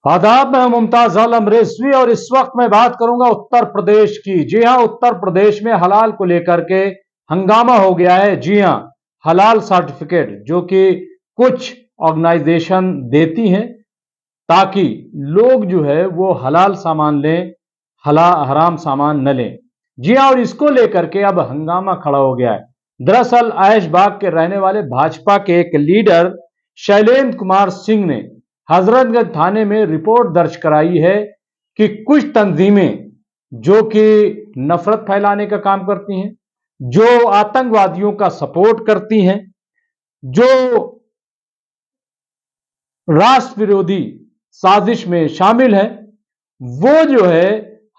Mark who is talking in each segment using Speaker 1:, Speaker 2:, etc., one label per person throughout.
Speaker 1: आदाब, मैं मुमताज आलम रिजवी और इस वक्त मैं बात करूंगा उत्तर प्रदेश की। जी हां, उत्तर प्रदेश में हलाल को लेकर के हंगामा हो गया है। जी हां, हलाल सर्टिफिकेट जो कि कुछ ऑर्गेनाइजेशन देती हैं ताकि लोग जो है वो हलाल सामान लें, हराम सामान न लें। जी हां, और इसको लेकर के अब हंगामा खड़ा हो गया है। दरअसल ऐशबाग के रहने वाले भाजपा के एक लीडर शैलेंद्र कुमार सिंह ने हजरतगंज थाने में रिपोर्ट दर्ज कराई है कि कुछ तंजीमें जो कि नफरत फैलाने का काम करती हैं, जो आतंकवादियों का सपोर्ट करती हैं, जो राष्ट्र विरोधी साजिश में शामिल है, वो जो है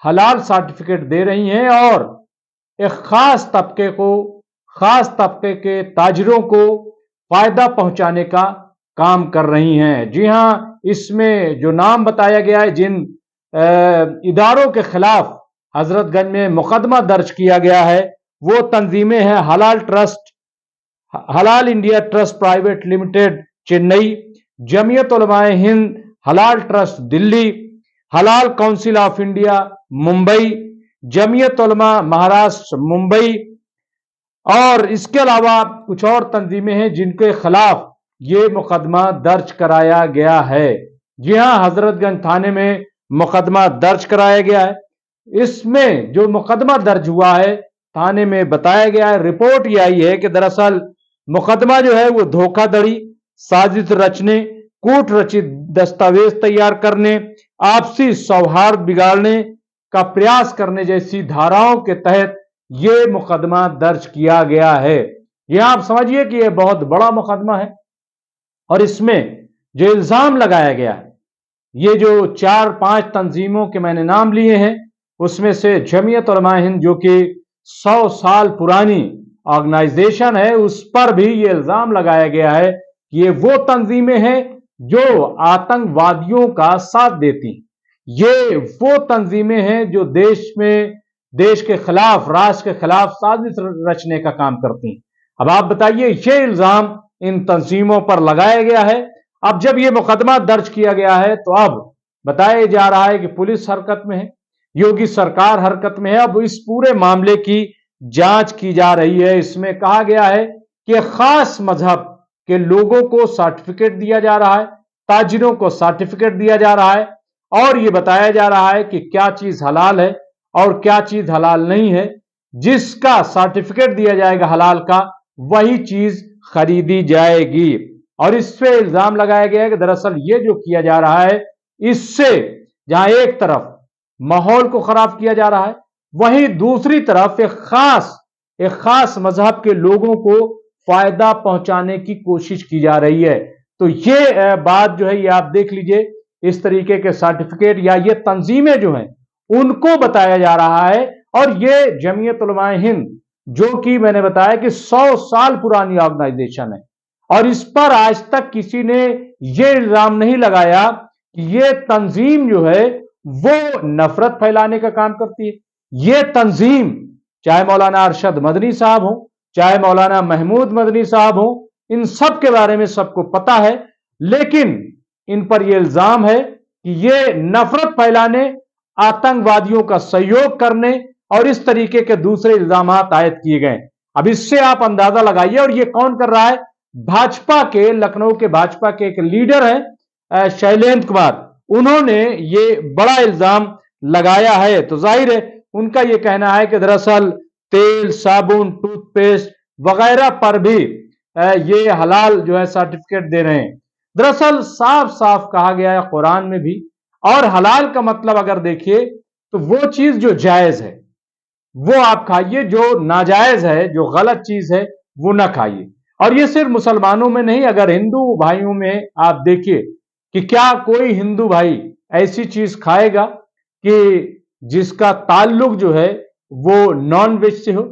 Speaker 1: हलाल सर्टिफिकेट दे रही हैं और एक खास तबके के ताजिरों को फायदा पहुंचाने का काम कर रही हैं। जी हां, इसमें जो नाम बताया गया है, जिन इदारों के खिलाफ हजरतगंज में मुकदमा दर्ज किया गया है, वो तंजीमें हैं Halal Trust, Halal India Trust Private Limited Chennai, Jamiat Ulamae Hind Halal Trust Delhi, Halal Council of India Mumbai, Jamiat Ulama Maharashtra Mumbai, और इसके अलावा कुछ और तंजीमें हैं जिनके खिलाफ ये मुकदमा दर्ज कराया गया है। जी हां, हजरतगंज थाने में मुकदमा दर्ज कराया गया है। इसमें जो मुकदमा दर्ज हुआ है थाने में बताया गया है, रिपोर्ट ये आई है कि दरअसल मुकदमा जो है वो धोखाधड़ी, साजिश रचने, कूट रचित दस्तावेज तैयार करने, आपसी सौहार्द बिगाड़ने का प्रयास करने जैसी धाराओं के तहत यह मुकदमा दर्ज किया गया है। यह आप समझिए कि यह बहुत बड़ा मुकदमा है और इसमें जो इल्जाम लगाया गया है, ये जो 4-5 तंजीमों के मैंने नाम लिए हैं, उसमें से जमीयत उलमा हिंद जो कि 100 साल पुरानी ऑर्गेनाइजेशन है, उस पर भी ये इल्जाम लगाया गया है कि ये वो तंजीमें हैं जो आतंकवादियों का साथ देती, ये वो तंजीमें हैं जो देश के खिलाफ, राष्ट्र के खिलाफ साजिश रचने का काम करती हैं। अब आप बताइए, ये इल्जाम इन तंजीमों पर लगाया गया है। अब जब यह मुकदमा दर्ज किया गया है तो अब बताया जा रहा है कि पुलिस हरकत में है, योगी सरकार हरकत में है। अब इस पूरे मामले की जांच की जा रही है। इसमें कहा गया है कि खास मजहब के लोगों को सर्टिफिकेट दिया जा रहा है, ताजिरों को सर्टिफिकेट दिया जा रहा है, और यह बताया जा रहा है कि क्या चीज हलाल है और क्या चीज हलाल नहीं है। जिसका सर्टिफिकेट दिया जाएगा हलाल का, वही चीज खरीदी जाएगी। और इससे इल्जाम लगाया गया है कि दरअसल ये जो किया जा रहा है, इससे जहां एक तरफ माहौल को खराब किया जा रहा है, वहीं दूसरी तरफ एक खास मजहब के लोगों को फायदा पहुंचाने की कोशिश की जा रही है। तो ये बात जो है, ये आप देख लीजिए, इस तरीके के सर्टिफिकेट या ये तंजीमें जो हैं उनको बताया जा रहा है। और ये जमीयत उलमाए हिंद जो कि मैंने बताया कि 100 साल पुरानी ऑर्गेनाइजेशन है, और इस पर आज तक किसी ने यह इल्जाम नहीं लगाया कि यह तंजीम जो है वो नफरत फैलाने का काम करती है। यह तंजीम, चाहे मौलाना अरशद मदनी साहब हो, चाहे मौलाना महमूद मदनी साहब हो, इन सब के बारे में सबको पता है, लेकिन इन पर यह इल्जाम है कि यह नफरत फैलाने, आतंकवादियों का सहयोग करने और इस तरीके के दूसरे इल्जाम आयद किए गए। अब इससे आप अंदाजा लगाइए, और ये कौन कर रहा है? भाजपा के, लखनऊ के भाजपा के एक लीडर है शैलेंद्र कुमार, उन्होंने ये बड़ा इल्जाम लगाया है। तो जाहिर है उनका यह कहना है कि दरअसल तेल, साबुन, टूथपेस्ट वगैरह पर भी ये हलाल जो है सर्टिफिकेट दे रहे हैं। दरअसल साफ साफ कहा गया है कुरान में भी, और हलाल का मतलब अगर देखिए तो वो चीज जो जायज है वो आप खाइए, जो नाजायज है, जो गलत चीज है वो ना खाइए। और ये सिर्फ मुसलमानों में नहीं, अगर हिंदू भाइयों में आप देखिए कि क्या कोई हिंदू भाई ऐसी चीज खाएगा कि जिसका ताल्लुक जो है वो नॉन वेज से हो,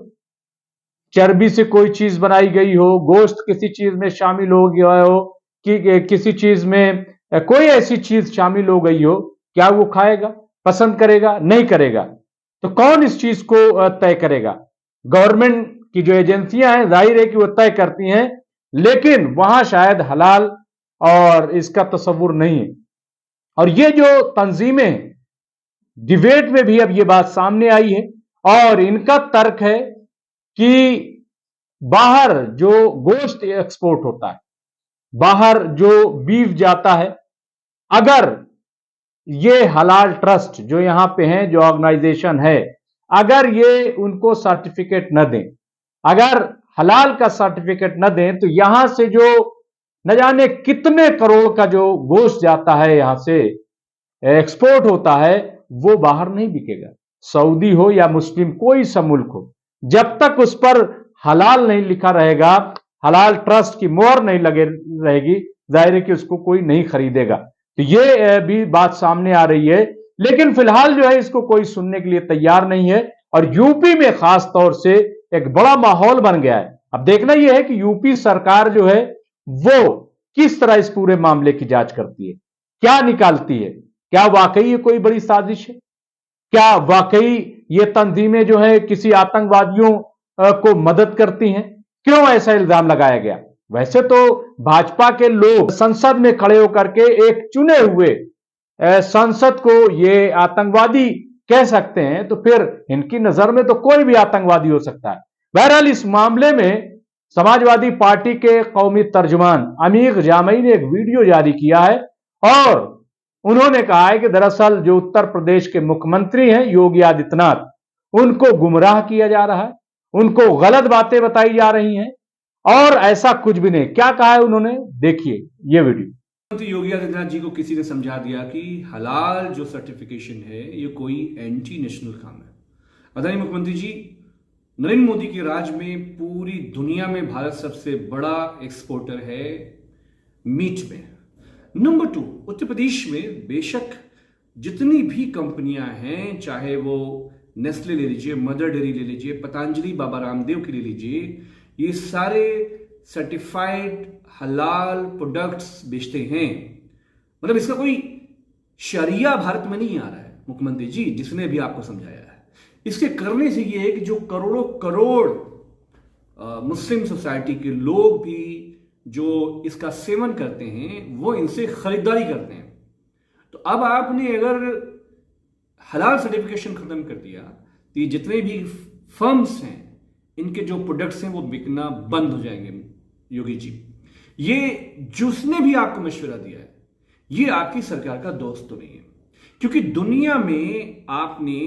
Speaker 1: चर्बी से कोई चीज बनाई गई हो, गोश्त किसी चीज में शामिल हो गया हो, कि किसी चीज में कोई ऐसी चीज शामिल हो गई हो, क्या वो खाएगा, पसंद करेगा? नहीं करेगा। तो कौन इस चीज को तय करेगा? गवर्नमेंट की जो एजेंसियां हैं, जाहिर है कि वो तय करती हैं, लेकिन वहां शायद हलाल और इसका तस्वुर नहीं है। और ये जो तंजीमें डिबेट में भी अब ये बात सामने आई है और इनका तर्क है कि बाहर जो गोश्त एक्सपोर्ट होता है, बाहर जो बीफ जाता है, अगर ये हलाल ट्रस्ट जो यहां पे हैं, जो ऑर्गेनाइजेशन है, अगर ये उनको सर्टिफिकेट न दें, अगर हलाल का सर्टिफिकेट न दें, तो यहां से जो न जाने कितने करोड़ का जो गोश्त जाता है, यहां से एक्सपोर्ट होता है, वो बाहर नहीं बिकेगा। सऊदी हो या मुस्लिम कोई सा मुल्क हो, जब तक उस पर हलाल नहीं लिखा रहेगा, हलाल ट्रस्ट की मोहर नहीं लगे रहेगी, जाहिर है कि उसको कोई नहीं खरीदेगा। तो ये भी बात सामने आ रही है, लेकिन फिलहाल जो है इसको कोई सुनने के लिए तैयार नहीं है और यूपी में खास तौर से एक बड़ा माहौल बन गया है। अब देखना यह है कि यूपी सरकार जो है वो किस तरह इस पूरे मामले की जांच करती है, क्या निकालती है, क्या वाकई ये कोई बड़ी साजिश है, क्या वाकई ये तंजीमें जो है किसी आतंकवादियों को मदद करती हैं, क्यों ऐसा इल्जाम लगाया गया। वैसे तो भाजपा के लोग संसद में खड़े होकर के एक चुने हुए सांसद को ये आतंकवादी कह सकते हैं, तो फिर इनकी नजर में तो कोई भी आतंकवादी हो सकता है। बहरहाल इस मामले में समाजवादी पार्टी के कौमी तर्जुमान अमीर जामई ने एक वीडियो जारी किया है और उन्होंने कहा है कि दरअसल जो उत्तर प्रदेश के मुख्यमंत्री हैं योगी आदित्यनाथ, उनको गुमराह किया जा रहा है, उनको गलत बातें बताई जा रही हैं और ऐसा कुछ भी नहीं। क्या कहा है उन्होंने, देखिए ये वीडियो।
Speaker 2: मुख्यमंत्री योगी आदित्यनाथ जी को किसी ने समझा दिया कि हलाल जो सर्टिफिकेशन है ये कोई एंटी नेशनल काम है। आदरणीय मुख्यमंत्री जी, नरेंद्र मोदी के राज में पूरी दुनिया में भारत सबसे बड़ा एक्सपोर्टर है मीट में। नंबर 2, उत्तर प्रदेश में बेशक जितनी भी कंपनियां हैं, चाहे वो नेस्ले ले लीजिए, मदर डेयरी ले लीजिए, पतंजलि, बाबा रामदेव की ले लीजिए, ये सारे सर्टिफाइड हलाल प्रोडक्ट्स बेचते हैं। मतलब इसका कोई शरिया भारत में नहीं आ रहा है मुख्यमंत्री जी, जिसने भी आपको समझाया है। इसके करने से ये है कि जो करोड़ों करोड़ मुस्लिम सोसाइटी के लोग भी जो इसका सेवन करते हैं वो इनसे खरीदारी करते हैं। तो अब आपने अगर हलाल सर्टिफिकेशन खत्म कर दिया तो ये जितने भी फर्म्स हैं इनके जो प्रोडक्ट्स हैं वो बिकना बंद हो जाएंगे। योगी जी, ये जिसने भी आपको मशवरा दिया है ये आपकी सरकार का दोस्त तो नहीं है, क्योंकि दुनिया में आपने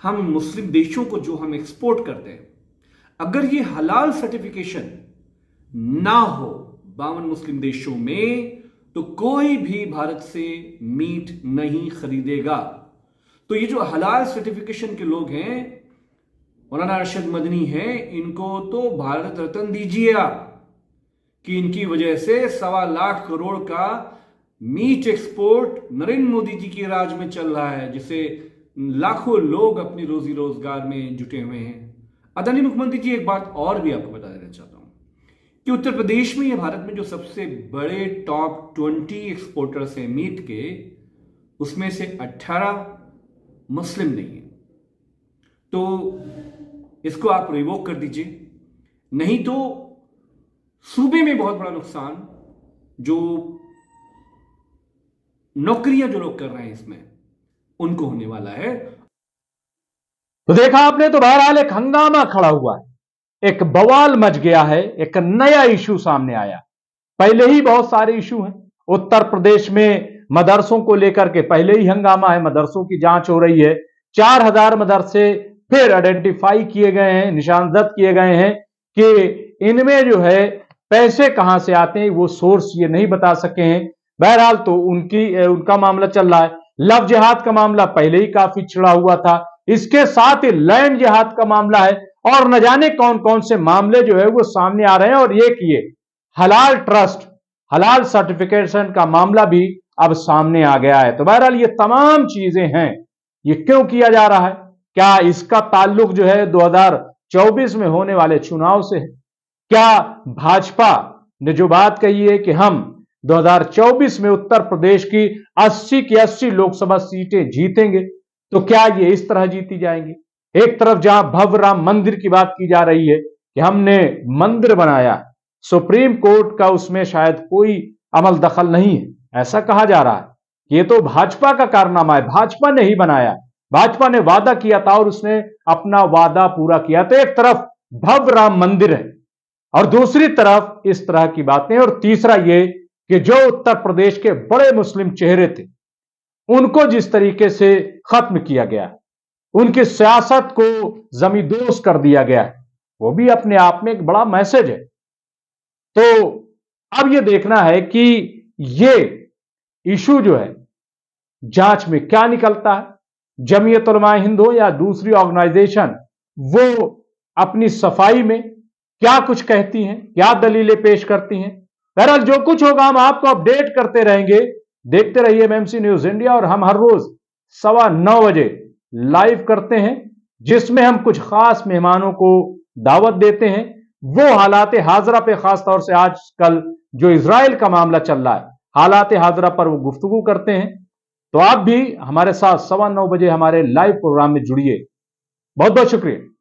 Speaker 2: हम मुस्लिम देशों को जो हम एक्सपोर्ट करते हैं, अगर ये हलाल सर्टिफिकेशन ना हो 52 मुस्लिम देशों में, तो कोई भी भारत से मीट नहीं खरीदेगा। तो ये जो हलाल सर्टिफिकेशन के लोग हैं, मौलाना अरशद मदनी हैं, इनको तो भारत रत्न दीजिए आप, कि इनकी वजह से 1.25 लाख करोड़ का मीट एक्सपोर्ट नरेंद्र मोदी जी के राज में चल रहा है, जिसे लाखों लोग अपनी रोजी रोजगार में जुटे हुए हैं। आदरणीय मुख्यमंत्री जी, एक बात और भी आपको बता देना चाहता हूं कि उत्तर प्रदेश में या भारत में जो सबसे बड़े टॉप 20 एक्सपोर्टर्स हैं मीट के, उसमें से 18 मुस्लिम नहीं है। तो इसको आप रिवोक कर दीजिए, नहीं तो सूबे में बहुत बड़ा नुकसान, जो नौकरियां जो लोग कर रहे हैं इसमें, उनको होने वाला है।
Speaker 1: तो देखा आपने, तो बहरहाल एक हंगामा खड़ा हुआ है, एक बवाल मच गया है, एक नया इशू सामने आया। पहले ही बहुत सारे इशू हैं उत्तर प्रदेश में मदरसों को लेकर के, पहले ही हंगामा है, मदरसों की जांच हो रही है। 4000 मदरसे फिर आइडेंटिफाई किए गए हैं, निशानदत्त किए गए हैं कि इनमें जो है पैसे कहां से आते हैं, वो सोर्स ये नहीं बता सके हैं। बहरहाल तो उनका मामला चल रहा है। लव जिहाद का मामला पहले ही काफी छिड़ा हुआ था, इसके साथ ही लैंड जिहाद का मामला है और न जाने कौन कौन से मामले जो है वो सामने आ रहे हैं। और ये हलाल ट्रस्ट, हलाल सर्टिफिकेशन का मामला भी अब सामने आ गया है। तो बहरहाल ये तमाम चीजें हैं, ये क्यों किया जा रहा है, क्या इसका ताल्लुक जो है 2024 में होने वाले चुनाव से है? क्या भाजपा ने जो बात कही है कि हम 2024 में उत्तर प्रदेश की 80 की 80 लोकसभा सीटें जीतेंगे, तो क्या ये इस तरह जीती जाएंगी? एक तरफ जहां भव्य राम मंदिर की बात की जा रही है कि हमने मंदिर बनाया, सुप्रीम कोर्ट का उसमें शायद कोई अमल दखल नहीं है, ऐसा कहा जा रहा है ये तो भाजपा का कारनामा है, भाजपा ने ही बनाया, भाजपा ने वादा किया था और उसने अपना वादा पूरा किया। तो एक तरफ भव्य राम मंदिर है और दूसरी तरफ इस तरह की बातें, और तीसरा ये कि जो उत्तर प्रदेश के बड़े मुस्लिम चेहरे थे उनको जिस तरीके से खत्म किया गया, उनकी सियासत को जमींदोज कर दिया गया है, वो भी अपने आप में एक बड़ा मैसेज है। तो अब यह देखना है कि ये इशू जो है जांच में क्या निकलता है। जमीयत उलमा हिंद हो या दूसरी ऑर्गेनाइजेशन, वो अपनी सफाई में क्या कुछ कहती हैं, क्या दलीलें पेश करती हैं। बहरहाल जो कुछ होगा हम आपको अपडेट करते रहेंगे। देखते रहिए एमएमसी न्यूज इंडिया, और हम हर रोज 9:15 बजे लाइव करते हैं, जिसमें हम कुछ खास मेहमानों को दावत देते हैं। वो हालात हाजरा पे खास तौर से आजकल जो इजराइल का मामला चल रहा है, हालात हाजरा पर वो गुफ्तगू करते हैं। तो आप भी हमारे साथ 9:15 बजे हमारे लाइव प्रोग्राम में जुड़िए। बहुत बहुत शुक्रिया।